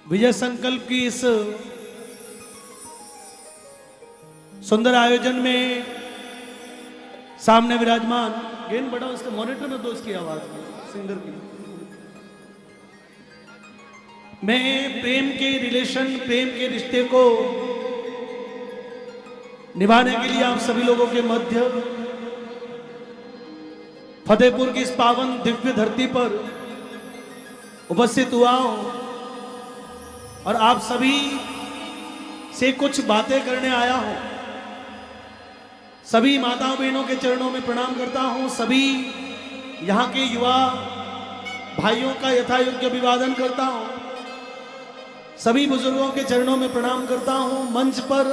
विजय संकल्प की इस सुंदर आयोजन में सामने विराजमान गेंद बढ़ाओ, इसके मॉनिटर में दो इसकी आवाज सिंगर की। मैं प्रेम के रिलेशन, प्रेम के रिश्ते को निभाने के लिए आप सभी लोगों के मध्य फतेहपुर की इस पावन दिव्य धरती पर उपस्थित हुआ हूं और आप सभी से कुछ बातें करने आया हूं। सभी माताओं बहनों के चरणों में प्रणाम करता हूं। सभी यहां के युवा भाइयों का यथायोग्य अभिवादन करता हूं। सभी बुजुर्गों के चरणों में प्रणाम करता हूं। मंच पर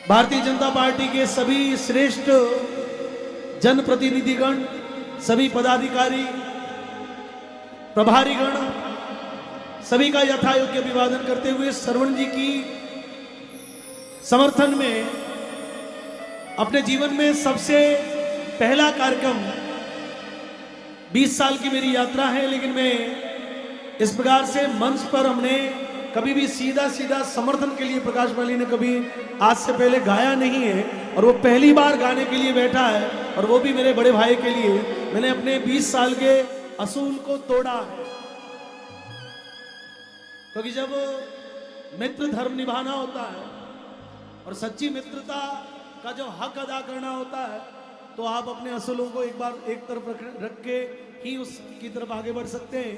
भारतीय जनता पार्टी के सभी श्रेष्ठ जनप्रतिनिधिगण, सभी पदाधिकारी, प्रभारीगण, सभी का यथायोग्य अभिवादन करते हुए श्रवण जी की समर्थन में अपने जीवन में सबसे पहला कार्यक्रम 20 साल की मेरी यात्रा है, लेकिन मैं इस प्रकार से मंच पर हमने कभी भी सीधा सीधा समर्थन के लिए प्रकाश माली ने कभी आज से पहले गाया नहीं है और वो पहली बार गाने के लिए बैठा है और वो भी मेरे बड़े भाई के लिए। मैंने अपने 20 साल के असूल को तोड़ा है, क्योंकि जब मित्र धर्म निभाना होता है और सच्ची मित्रता का जो हक अदा करना होता है तो आप अपने असूलों को एक बार एक तरफ रख के ही उसकी तरफ आगे बढ़ सकते हैं।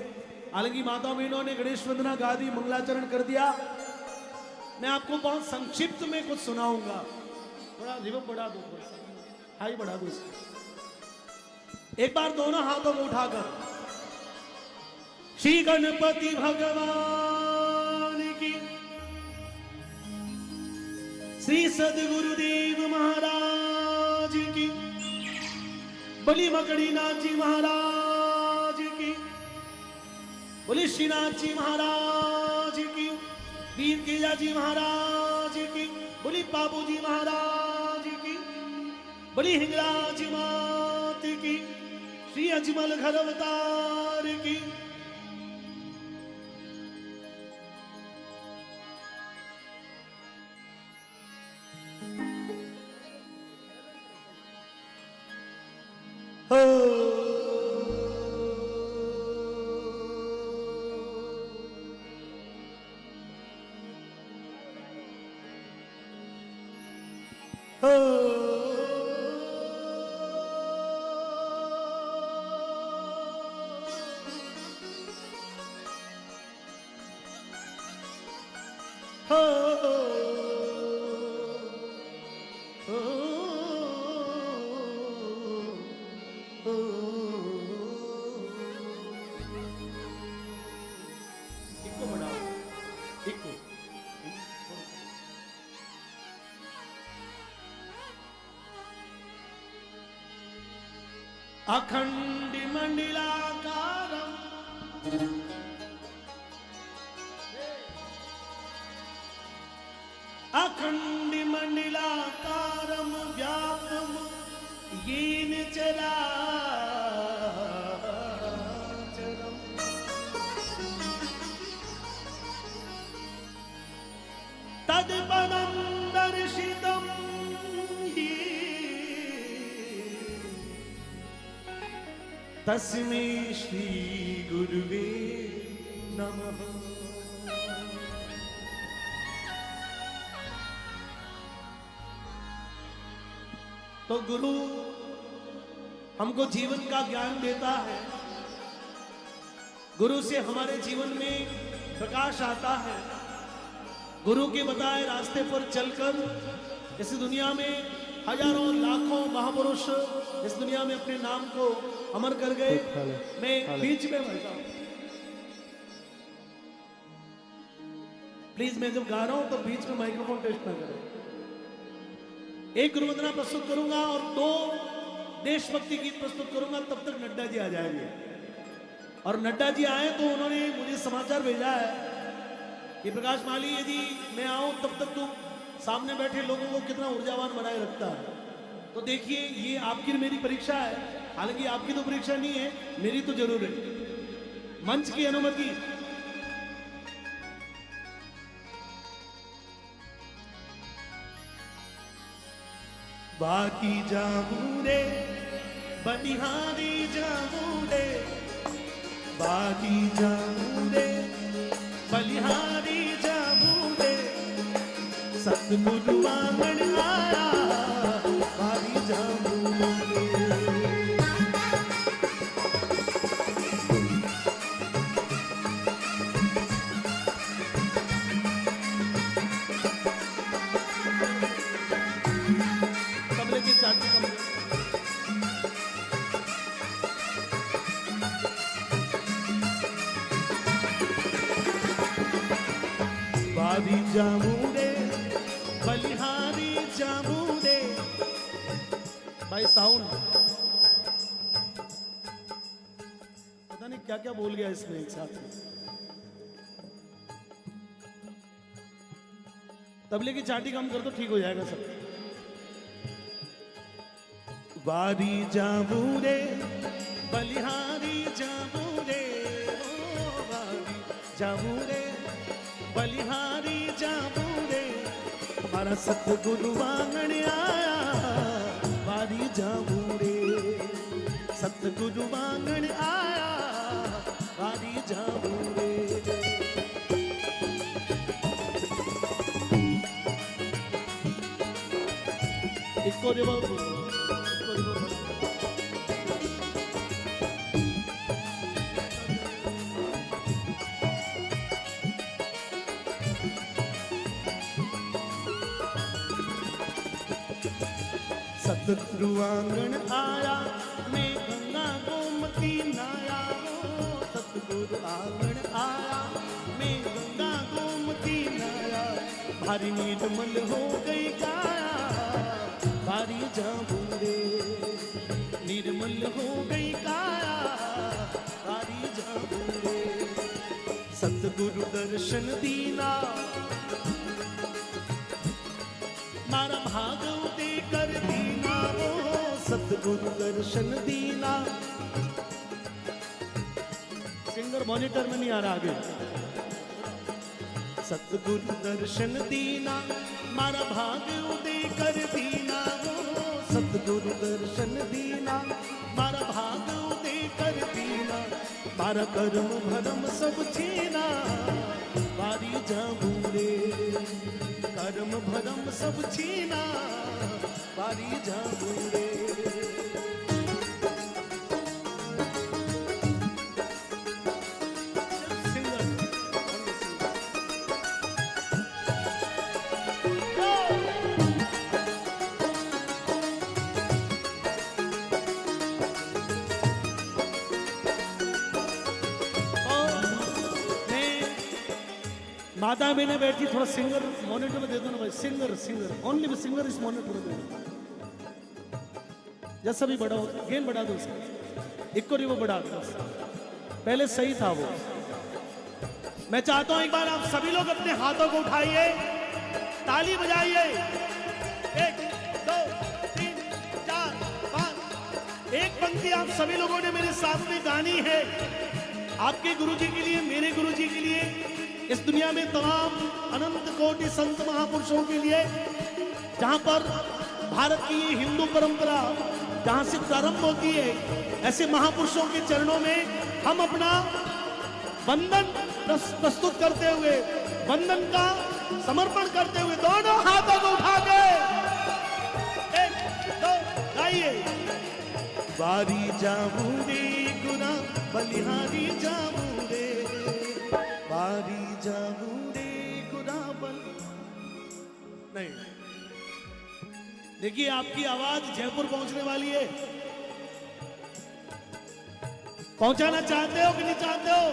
हालांकि माता बहनों ने गणेश वंदना गा दी, मंगलाचरण कर दिया। मैं आपको बहुत संक्षिप्त में कुछ सुनाऊंगा। थोड़ा रिवर्ब बढ़ा दो, हाई बढ़ा दो इसको। एक बार दोनों हाथों को उठाकर श्री गणपति भगवान की, श्री सदगुरुदेव महाराज की, बोली मकड़ी नाथ जी महाराज की, बोली श्रीनाथ जी महाराज की, वीर केजा जी महाराज की, बोली बाबू जी महाराज की, बोली हिंगराज मात की, श्री अजमल घर अवतार की। अखंड मंडलाकारं अखंड मंडलाकारं व्याप्तं येन चराचरं तत्पदं दर्शितं तस्मै श्री गुरुवे नमः। तो गुरु हमको जीवन का ज्ञान देता है, गुरु से हमारे जीवन में प्रकाश आता है। गुरु के बताए रास्ते पर चलकर इस दुनिया में हजारों लाखों महापुरुष इस दुनिया में अपने नाम को अमर कर गए। मैं बीच में बैठा हूं, प्लीज मैं जब गा रहा हूं तो बीच में माइक्रोफोन टेस्ट ना करें। एक गुरु वंदना प्रस्तुत करूंगा और 2 देशभक्ति गीत प्रस्तुत करूंगा, तब तक नड्डा जी आ जाएंगे। और नड्डा जी आए तो उन्होंने मुझे समाचार भेजा है कि प्रकाश माली यदि मैं आऊं तब तक तुम सामने बैठे लोगों को कितना ऊर्जावान बनाए रखता है। तो देखिए, ये आपकी मेरी परीक्षा है। हालांकि आपकी तो परीक्षा नहीं है, मेरी तो जरूर है। मंच की अनुमति बाकी जाऊं रे बलिहारी जाऊं रे, बाकी जाऊं रे बलिहारी जाऊं रे, सतगुरु आंगन आया बारी जाऊं रे। तबले की चाटी कमरे बारी जाऊं रे बलिहारी जाऊं रे। भाई साउंड पता नहीं क्या क्या बोल गया इसमें एक साथ में। तबले की चाटी कम कर दो, ठीक हो जाएगा सब। बारी जाऊं रे बलिहारी जाऊं रे, ओ बारी जाऊं रे बलिहारी जाऊं रे, हमारा सतगुरु आंगन आया बारी जाऊं रे, सतगुरु आंगन आया बारी जाऊं रे। इको रिवर्ब सतगुरु आंगन आया मैं गंगा गोमती नाया, सतगुरु आंगन आया मैं गंगा गोमती नाया, भारी निर्मल हो गई काया बारी जाऊं रे, निर्मल हो गई काया बारी जाऊं रे। सतगुरु दर्शन दीना मारा भाग दे कर दीना, वो सतगुरु दर्शन दीना। सिंगर मॉनिटर में नहीं आ रहा आगे। सतगुरु दर्शन दीना मारा भाग दे कर दीना, वो सतगुरु दर्शन दीना मारा भाग दे कर दीना, मारा कर्म भरम सब छीना बारी जाऊं रे, कर्म भरम सब छीना बारी जाऊं रे। माता बहने बैठी, थोड़ा सिंगर मॉनिटर में दे दो ना भाई, सिंगर सिंगर ओनली भी सिंगर इस मॉनिटर में दे दो, जैसा भी बड़ा हो गेन बढ़ा दो उसका, इक्को रिवो बढ़ा दो, पहले सही था वो। मैं चाहता हूं एक बार आप सभी लोग अपने हाथों को उठाइए, ताली बजाइए, 1 2 3 4 5। एक पंक्ति आप सभी लोगों ने मेरे साथ में गानी है, आपके गुरुजी के लिए, मेरे गुरुजी के लिए, इस दुनिया में तमाम अनंत कोटि संत महापुरुषों के लिए, जहां पर भारत की ये हिंदू परंपरा जहां से प्रारंभ होती है, ऐसे महापुरुषों के चरणों में हम अपना वंदन प्रस्तुत करते हुए, वंदन का समर्पण करते हुए दोनों हाथों को उठा के 1 2 गाइए। बारी जाऊं रे गुना बलिहारी जाऊं रे, बारी जाऊं रे गुना बल। नहीं, देखिए आपकी आवाज जयपुर पहुंचने वाली है, पहुंचाना चाहते हो कि नहीं चाहते हो?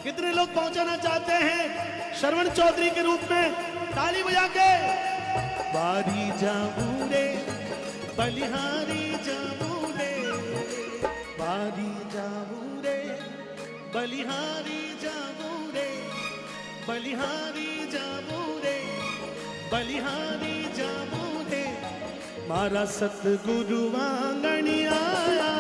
कितने लोग पहुंचाना चाहते हैं श्रवण चौधरी के रूप में? ताली बजा के। बारी जाऊं रे बलिहारी जाऊं रे, बारी जाऊं रे बलिहारी जाऊं रे, बलिहारी जाऊं रे, बलिहारी जाऊं रे, मारा सतगुरु आंगन आया।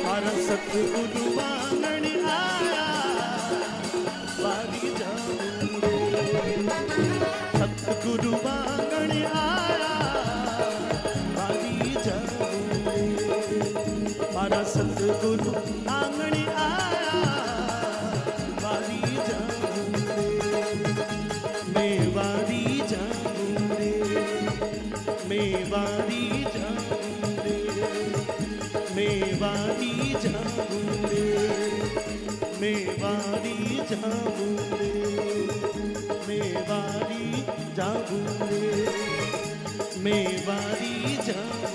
मारा सतगुरु आंगन आया। सतगुरु आंगण आया वारी जाऊं रे मारा सतगुरु आंगण आया वारी जाऊं रे मैं वारी जाऊं रे मैं वारी जाऊं रे मैं वारी जाऊं रे मैं वारी जाऊं रे मैं वारी जाऊं रे मैं वारी जाऊं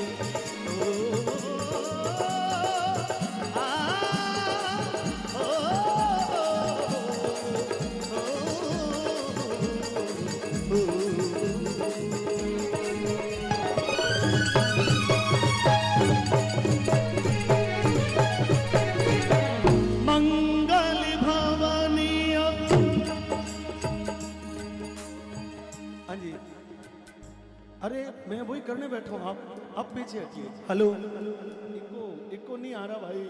मंगल भवनीय। हाँ जी, अरे मैं वही करने बैठा हूँ, आप पीछे हटिए। हेलो, इको नहीं आ रहा भाई,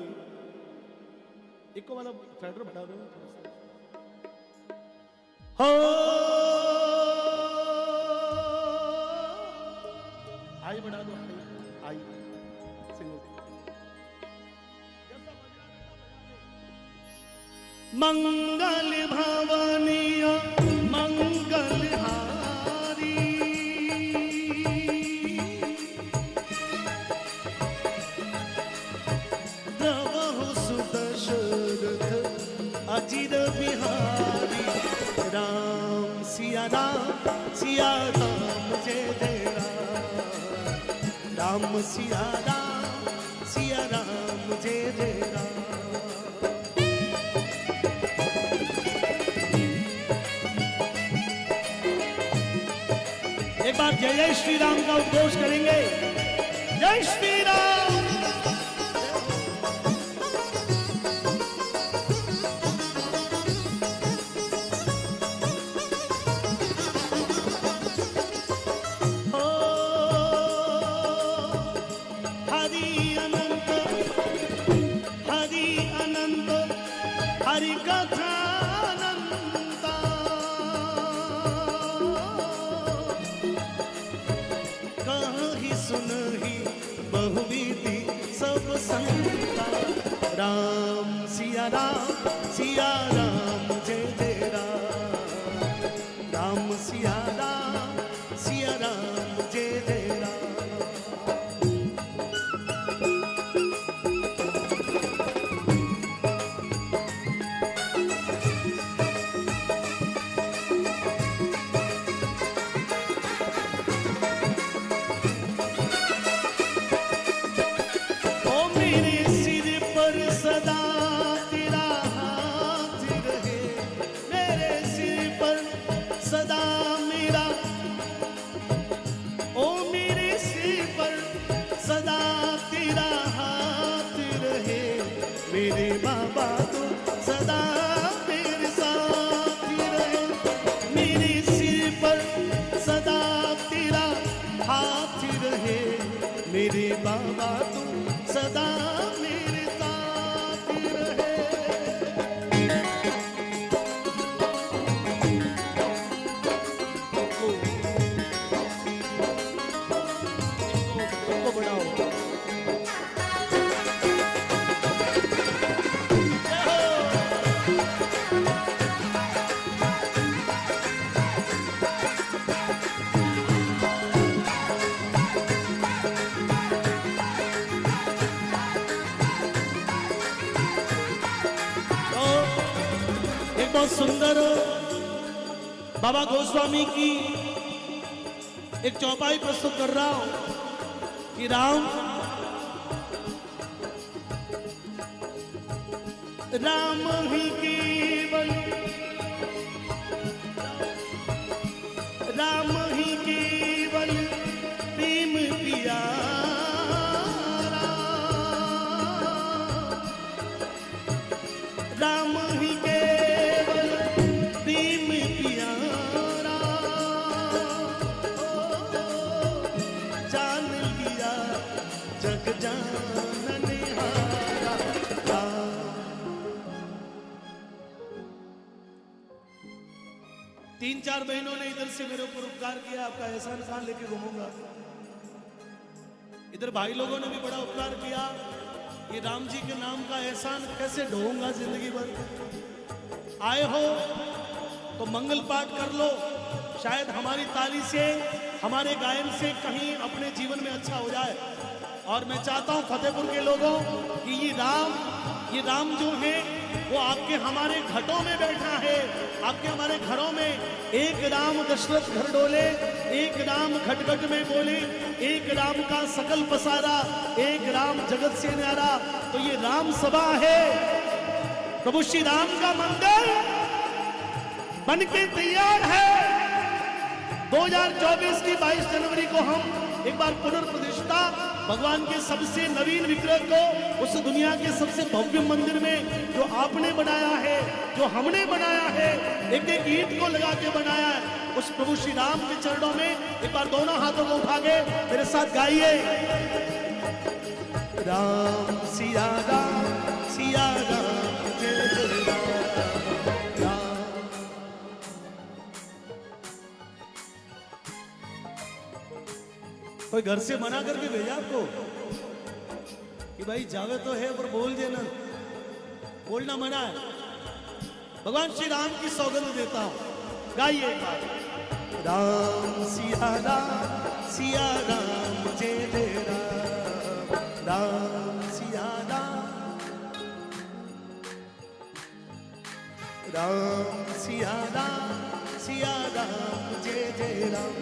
इको वाला फेडर बढ़ा दो थोड़ा सा। हो आई बढ़ा दो, आई मंगल भवनीय मंगल हारी नवहु सुदशरथ अजिर बिहारी राम सिया राम जय जय राम सिया राम जय जय राम। एक बार जय जय श्री राम का उद्घोष करेंगे। जय श्री राम। ओ हरि अनंत हरि कथा सुनहि बहुविधि सब संता राम सिया राम जय जय राम सिया राम जय जय राम। मेरे बाबा तो सदा मेरे साथ रहे मेरे सिर पर सदा तेरा हाथ रहे मेरे बाबा तो सदा मेरे साथ रहे। बहुत सुंदर बाबा गोस्वामी की एक चौपाई प्रस्तुत कर रहा हूं कि राम ही केवल राम ही केवल प्रेम प्यारा राम ही केवल प्रेम प्यारा जान लिया जग जाननहारा तीन 3-4 बहनों ने इधर से मेरे ऊपर उपकार किया, आपका एहसान कहां लेके घूमूंगा। इधर भाई लोगों ने भी बड़ा उपकार किया, ये राम जी के नाम का एहसान कैसे ढोऊंगा जिंदगी भर। आए हो तो मंगल पाठ कर लो, शायद हमारी ताली से, हमारे गायन से कहीं अपने जीवन में अच्छा हो जाए। और मैं चाहता हूं फतेहपुर के लोगों कि ये राम जो है वो आपके हमारे घटों में बैठा है, आपके हमारे घरों में। एक राम दशरथ घर डोले, एक राम घट घट में बोले, एक राम का सकल पसारा, एक राम जगत से न्यारा। तो ये राम सभा है, प्रभु श्री राम का मंदिर बनके तैयार है। 2024 की 22 जनवरी को हम एक बार पुनर्प्रतिष्ठा भगवान के सबसे नवीन विग्रह को उस दुनिया के सबसे भव्य मंदिर में जो आपने बनाया है, जो हमने बनाया है, एक एक ईंट को लगा के बनाया है, उस प्रभु श्री राम के चरणों में एक बार दोनों हाथों को उठा के मेरे साथ गाइए, राम सिया राम सिया राम जय जय राम। कोई घर से मना करके भेजा आपको कि भाई जावे तो है पर बोल देना, बोलना मना है। भगवान श्री राम की सौगंध देता हूं, गाइए राम सिया राम जय जय राम, राम सिया राम सिया राम जय जय राम।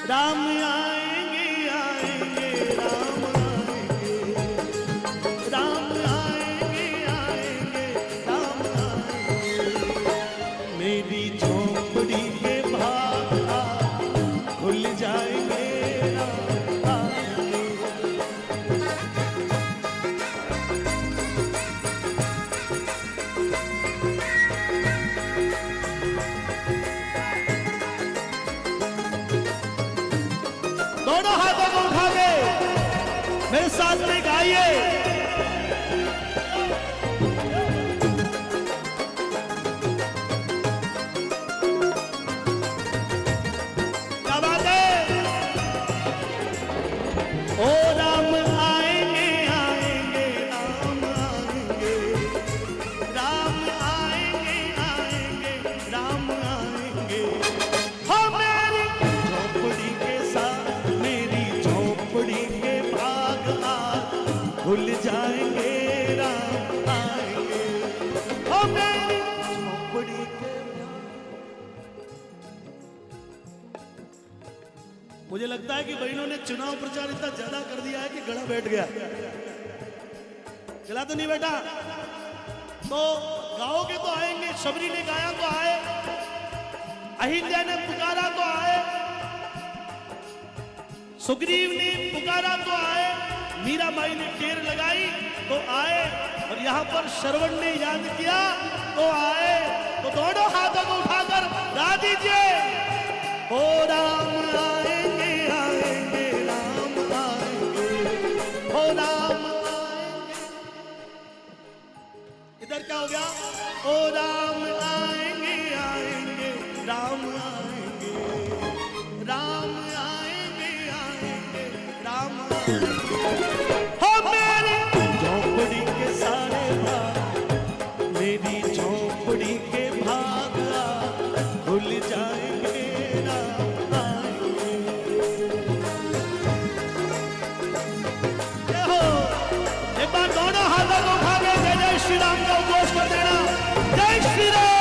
राम आएंगे आएंगे राम आएंगे, राम आएंगे आएंगे राम आएंगे। मेरी झोंपड़ी के भाग खुल जाएंगे राम आएंगे। दोनों हाथों को उठा के मेरे साथ में गाइए, क्या बात है। ओ राम आएंगे आएंगे राम आएंगे, राम आएंगे आएंगे राम आएंगे। हो मेरी झोपड़ी के साथ, मेरी झोपड़ी के भाग खुल जाएंगे राम आएंगे। हो मेरी झोपड़ी के। मुझे लगता है कि बहनों ने चुनाव प्रचार इतना ज्यादा कर दिया है कि गला बैठ गया। गला तो नहीं बैठा, तो गाओगे तो आएंगे। शबरी ने गाया तो आए, अहिल्या ने पुकारा तो आए, सुग्रीव ने पुकारा तो आए, मीरा माई ने टेर लगाई तो आए, और यहां पर श्रवण ने याद किया तो आए। तो दोनों हाथों को उठाकर गा दीजिए, ओ राम आएंगे आएंगे राम आएंगे, ओ राम आएंगे। इधर क्या हो गया, ओ राम आएंगे आएंगे राम आएंगे, राम आएंगे आएंगे राम आएंगे। हो मेरी झोपड़ी के सारे भाग, मेरी झोपड़ी के भाग खुल जाएंगे राम आएंगे। हो एक बार दोनों हाथों को उठा के जय जय श्री राम का उद्घोष कर देना, जय श्री राम।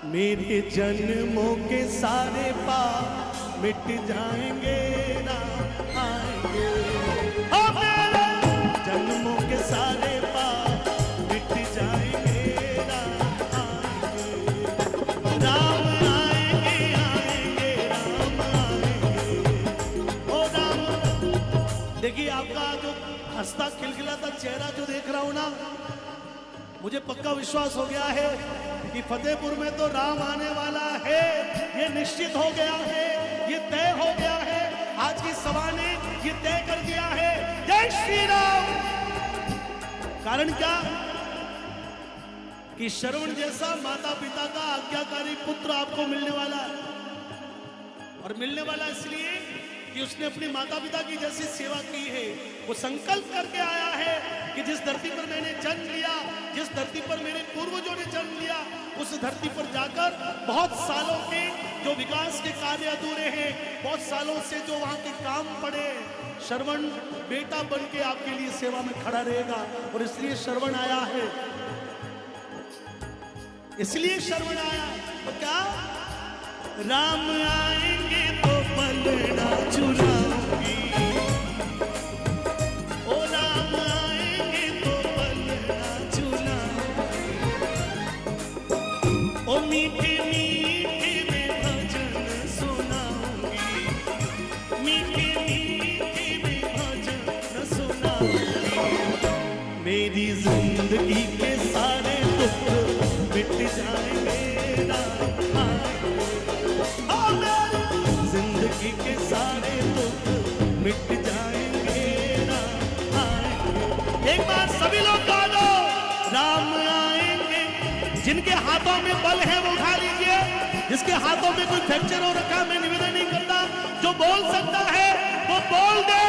मेरे जन्मों के सारे पाप मिट जाएंगे राम आएंगे। ओ मेरे जन्मों के सारे पाप मिट जाएंगे राम देखिए आपका जो हंसता खिलखिलाता चेहरा जो देख रहा हूं ना, मुझे पक्का विश्वास हो गया है कि फतेहपुर में तो राम आने वाला है। ये निश्चित हो गया है, ये तय हो गया है। आज की सभा ने ये तय कर दिया है। जय श्री राम। कारण क्या कि श्रवण जैसा माता पिता का आज्ञाकारी पुत्र आपको मिलने वाला है। और मिलने वाला इसलिए कि उसने अपने माता पिता की जैसी सेवा की है। वो संकल्प करके आया है कि जिस धरती पर मैंने जन्म लिया, जिस धरती पर मेरे पूर्वजों ने जन्म लिया, उस धरती पर जाकर बहुत सालों के जो विकास के कार्य अधूरे हैं, बहुत सालों से जो वहां के काम पड़े, श्रवण बेटा बन के आपके लिए सेवा में खड़ा रहेगा। और इसलिए श्रवण आया है, इसलिए श्रवण आया। तो क्या राम आएंगे तो पलड़ा चुराऊंगी, ओ राम आएंगे तो पलड़ा चुराऊंगी, ओ मीठे मीठे में भजन सुनाऊंगी, मीठे मीठे में भजन सुनाऊंगी। मेरी जिंदगी के सारे दुख मिट जाएंगे, जिंदगी के सारे दुख मिट जाएंगे, राम आएंगे। एक बार सभी लोग गा दो, राम आएंगे। जिनके हाथों में बल है वो उठा लीजिए, जिसके हाथों में कोई फ्रैक्चर हो रखा, मैं निवेदन नहीं करता, जो बोल सकता है वो बोल दे,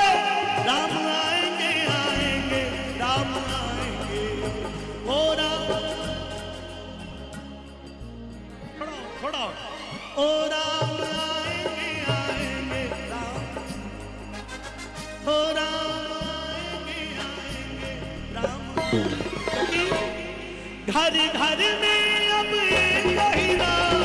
राम आएंगे आएंगे, राम आएंगे, ओ राम। थोड़ा ओ राम आएंगे आएंगे, राम, ओ राम आएंगे आएंगे, राम। घर घर में अब एक ही नाम,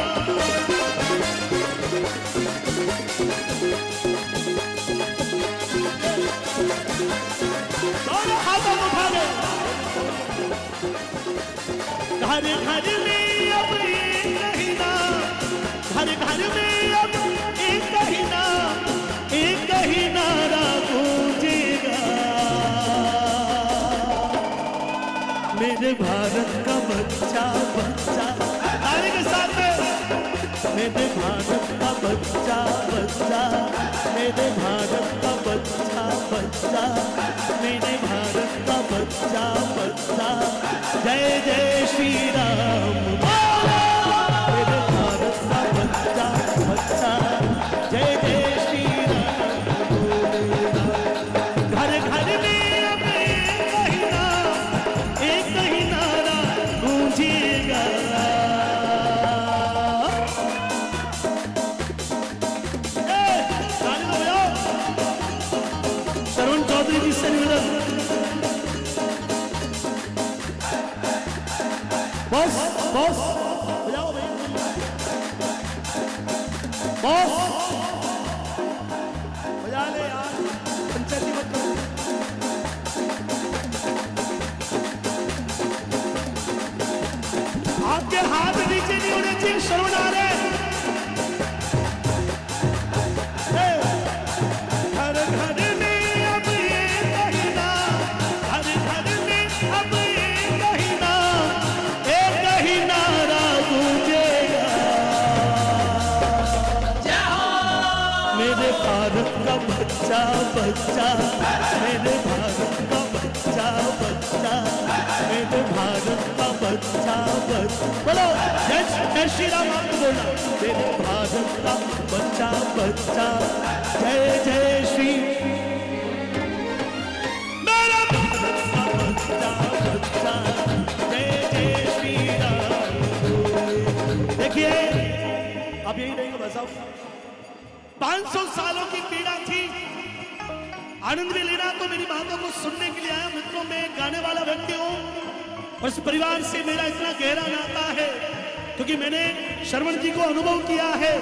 दोनों हाथों को उठा दो। घर घर में अब एक ही नाम, घर घर में अब एक ही नाम, एक ही नारा गूंजेगा, मेरे भारत का बच्चा बच्चा, ताली के साथ में, मेरे भारत का बच्चा बच्चा, मेरे भारत का बच्चा बच्चा, मेरे भारत का बच्चा बच्चा, जय जय श्री राम। मेरे भारत का बच्चा बच्चा, जय जय श्री राम। घर घर में अब एक ही नाम, एक ही नारा गूंजेगा। श्रवण चौधरी जी से निवेदन, बॉस बॉस बजाओ भाई, बॉस बजा ले यार, पंचायती मत करो। आपके हाथ नीचे नहीं होने चाहिए, श्रवण आ रहे। घर घर में अब एक ही नाम, घर घर में अब एक ही नाम, एक ही नारा गूंजेगा, मेरे भारत का बच्चा बच्चा, मेरे भारत का बच्चा बच्चा, मेरे भारत का बच्चा बच्चा। बोलो जय श्री राम। आपको बोलना, मेरे भारत का बच्चा बच्चा, जय जय श्री, मेरा भारत का बच्चा बच्चा, जय जय श्री राम। देखिए अब यही रहेगा बस। अब 500 सालों की पीड़ा थी, आनंद में लेना तो मेरी बातों को सुनने के लिए आया। मित्रों, मैं गाने वाला व्यक्ति हूं और इस परिवार से मेरा इतना गहरा नाता है क्योंकि मैंने श्रवण जी को अनुभव किया है।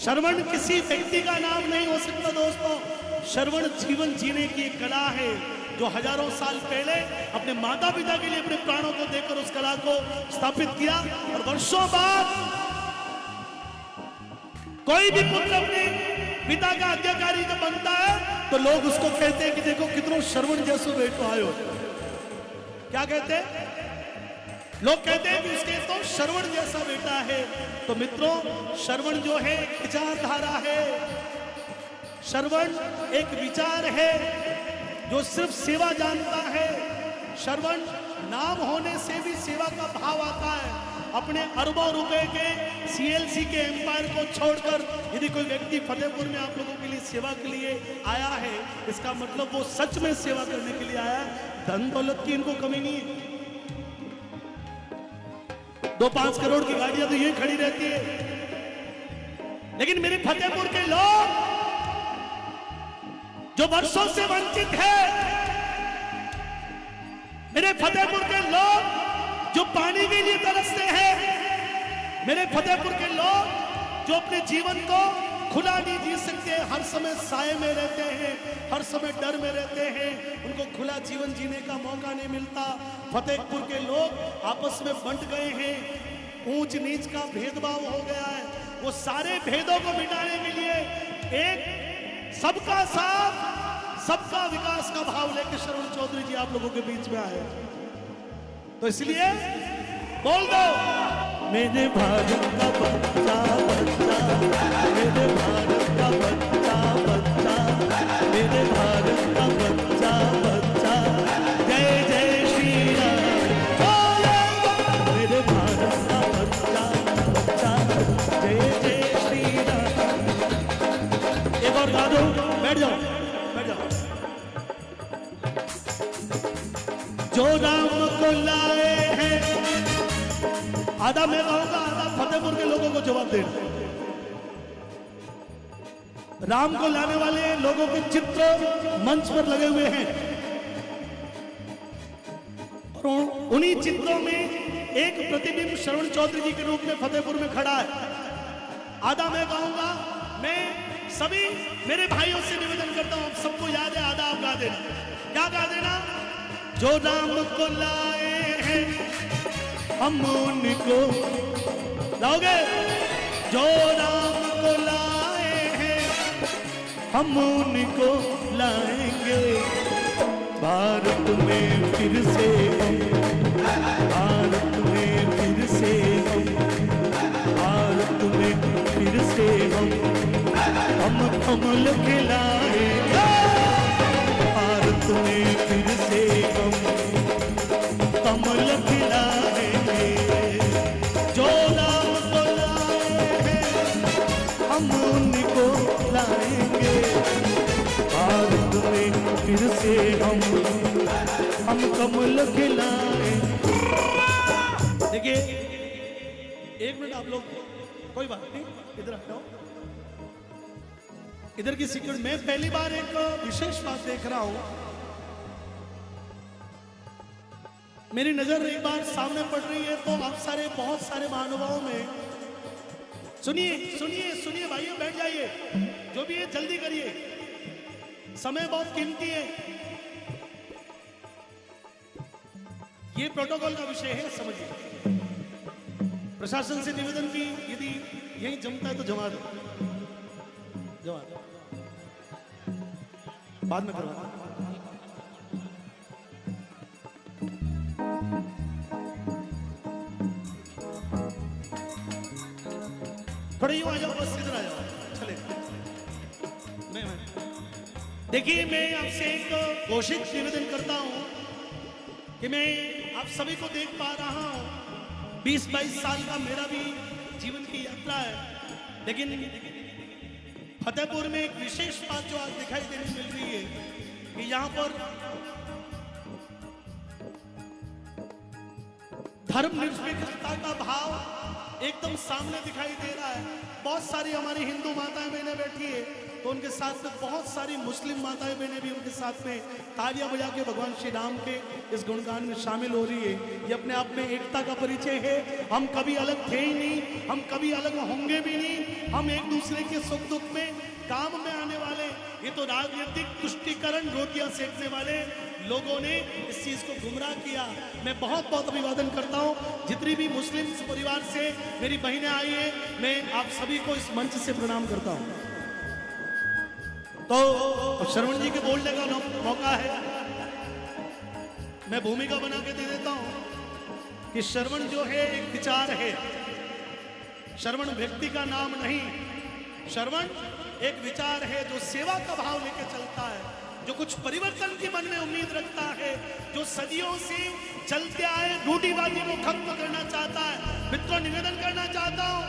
श्रवण किसी व्यक्ति का नाम नहीं हो सकता दोस्तों, श्रवण जीवन जीने की एक कला है जो हजारों साल पहले अपने माता पिता के लिए अपने प्राणों को देकर उस कला को स्थापित किया। और वर्षों बाद कोई भी पुत्र अपने पिता का आज्ञाकारी जब बनता है तो लोग उसको कहते हैं कि देखो कितनो श्रवण जैसो बेटो आयो। क्या कहते हैं? लोग कहते हैं कि उसके तो श्रवण जैसा बेटा है। तो मित्रों, श्रवण जो है एक विचारधारा है, श्रवण एक विचार है जो सिर्फ सेवा जानता है। श्रवण नाम होने से भी सेवा का भाव आता है। अपने अरबों रुपए के सीएलसी के एम्पायर को छोड़कर यदि कोई व्यक्ति फतेहपुर में आप लोगों के लिए सेवा के लिए आया है, इसका मतलब वो सच में सेवा करने के लिए आया है। धन दौलत की इनको कमी नहीं है। 2-5 करोड़ की गाड़ियां तो यही खड़ी रहती है, लेकिन मेरे फतेहपुर के लोग जो वर्षों से वंचित है, मेरे फतेहपुर के लोग जो पानी के लिए तरसते हैं, मेरे फतेहपुर के लोग जो अपने जीवन को खुला नहीं जी सकते, हर समय साए में रहते हैं, हर समय डर में रहते हैं, उनको खुला जीवन जीने का मौका नहीं मिलता। फतेहपुर के लोग आपस में बंट गए हैं, ऊंच नीच का भेदभाव हो गया है। वो सारे भेदों को मिटाने के लिए एक सबका साथ सबका विकास का भाव लेकर श्रवण चौधरी जी आप लोगों के बीच में आए। तो इसलिए बोल दो, मेरे भारत का बच्चा बच्चा, मेरे भारत का बच्चा बच्चा, मेरे भारत का बच्चा बच्चा, जय जय श्री राम। मेरे भारत का बच्चा बच्चा, जय जय श्री राम। एक और गा दो, बैठ जाओ बैठ जाओ। जो राम को लाए हैं, आधा मैं कहूंगा, आधा फतेहपुर के लोगों को जवाब देना। राम को लाने वाले लोगों के चित्र मंच पर लगे हुए हैं और उन्हीं चित्रों में एक प्रतिबिंब श्रवण चौधरी जी के रूप में फतेहपुर में खड़ा है। आधा मैं कहूंगा, मैं सभी मेरे भाइयों से निवेदन करता हूं, सबको याद है, आधा आप गा देना। क्या गा देना? जो राम को लाए हैं हम उनको लाओगे, जो राम को लाए हैं हम उनको लाएंगे। भारत में फिर से हम, भारत में फिर से हम, भारत में फिर से हम कमल खिलाएंगे। भारत में फिर से हम कमल खिलाएंगे। जो राम को लाए हैं हम उनको लाएंगे। भारत में फिर से हम कमल खिलाएंगे। देखिए, एक मिनट आप लोग, कोई बात नहीं, इधर हटाओ, इधर की सीक्रेट। मैं पहली बार एक विशेष बात देख रहा हूं, मेरी नजर एक बार सामने पड़ रही है, तो आप सारे बहुत सारे महानुभावों में, सुनिए सुनिए सुनिए भाइयों, बैठ जाइए, जो भी है जल्दी करिए, समय बहुत कीमती है। ये प्रोटोकॉल का विषय है, समझिए। प्रशासन से निवेदन की, यदि यही जमता है तो जमा दो, जमा दो, बाद में करवा। थोड़े यूं आ जाओ, बस इधर आ जाओ, चले। मैं देखिए, मैं आपसे एक घोषित निवेदन करता हूं कि मैं आप सभी को देख पा रहा हूं, 20-22 साल का मेरा भी जीवन की यात्रा है, लेकिन फतेहपुर में एक विशेष बात जो आज दिखाई देने मिल रही है कि यहां पर धर्मनिरपेक्षता का भाव एकदम सामने दिखाई दे रहा है। बहुत सारी हमारी हिंदू माताएं बहनें बैठी है, तो उनके साथ में बहुत सारी मुस्लिम माताएं बहनें भी उनके साथ में तालियां बजा के भगवान श्री राम के इस गुणगान में शामिल हो रही है। ये अपने आप में एकता का परिचय है। हम कभी अलग थे ही नहीं, हम कभी अलग होंगे भी नहीं, हम एक दूसरे के सुख दुख में काम में आने वाले। ये तो राजनीतिक तुष्टीकरण, रोटियां सेकने वाले लोगों ने इस चीज को गुमराह किया। मैं बहुत बहुत अभिवादन करता हूं जितनी भी मुस्लिम परिवार से मेरी बहनें आई है, मैं आप सभी को इस मंच से प्रणाम करता हूं। तो श्रवण जी के बोलने का मौका है। मैं भूमिका बना के दे देता हूं कि श्रवण जो है एक विचार है। श्रवण व्यक्ति का नाम नहीं, श्रवण एक विचार है जो सेवा का भाव लेके चलता है, जो कुछ परिवर्तन की मन में उम्मीद रखता है, जो सदियों से चलते आए रूढ़िवादी को खत्म करना चाहता है। मित्रों, निवेदन करना चाहता हूं,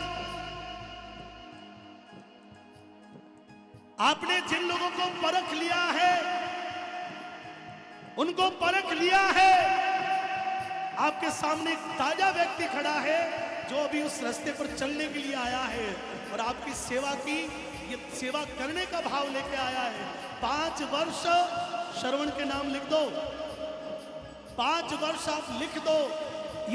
आपने जिन लोगों को परख लिया है, उनको परख लिया है। आपके सामने एक ताजा व्यक्ति खड़ा है जो अभी उस रास्ते पर चलने के लिए आया है और आपकी सेवा की, ये सेवा करने का भाव लेके आया है। 5 वर्ष श्रवण के नाम लिख दो, 5 वर्ष आप लिख दो।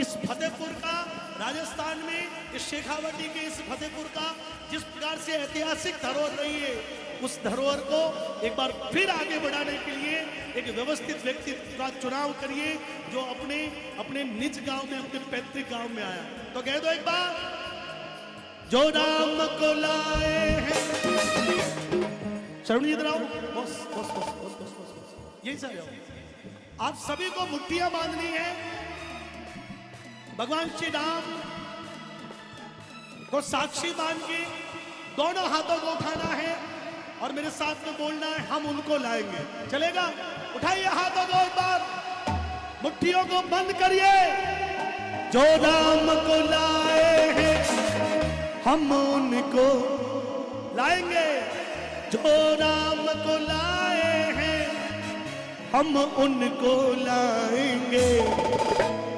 इस फतेहपुर का, राजस्थान में इस शेखावटी के इस फतेहपुर का जिस प्रकार से ऐतिहासिक धरोहर रही है, उस धरोहर को एक बार फिर आगे बढ़ाने के लिए एक व्यवस्थित व्यक्ति का चुनाव करिए जो अपने अपने निज गांव में, अपने पैतृक गांव में आया। तो कह दो एक बार, जो राम को लाए हैं। शरण जी इधर आओ, बस बस बस बस बस बस, यही सब आप सभी को मुट्ठियां बांधनी है। भगवान श्री राम को साक्षी मान के दोनों हाथों को उठाना है और मेरे साथ में बोलना है, हम उनको लाएंगे। चलेगा? उठाइए हाथों को एक बार, मुट्ठियों को बंद करिए। जो राम को लाए हैं हम उनको लाएंगे, जो राम को लाए हैं हम उनको लाएंगे।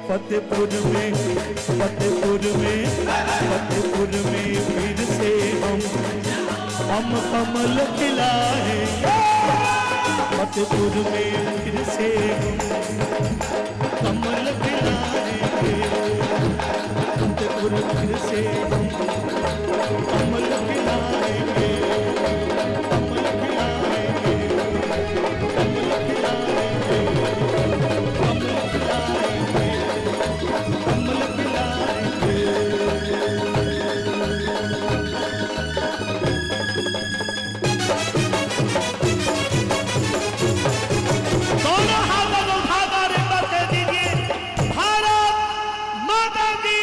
फतेहपुर में, फतेहपुर में, फतेहपुर में फिर से हम कमल खिलाएंगे। फतेहपुर में फिर से कमल खिलाएंगे। फतेहपुर फिर से कमल खिलाएंगे, कमल खिलाएंगे, कमल खिलाएंगे, कमल खिलाएंगे, कमल खिलाएंगे। दोनों हाथों को उठाकर एक बार कह दीजिए, भारत माता की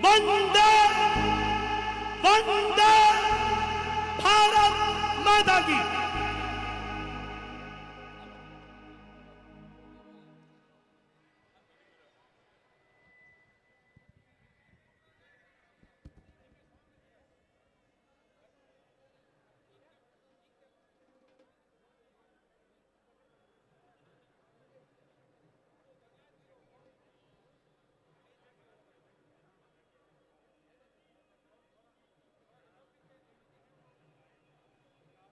वंदे, वंदे भारत माता की।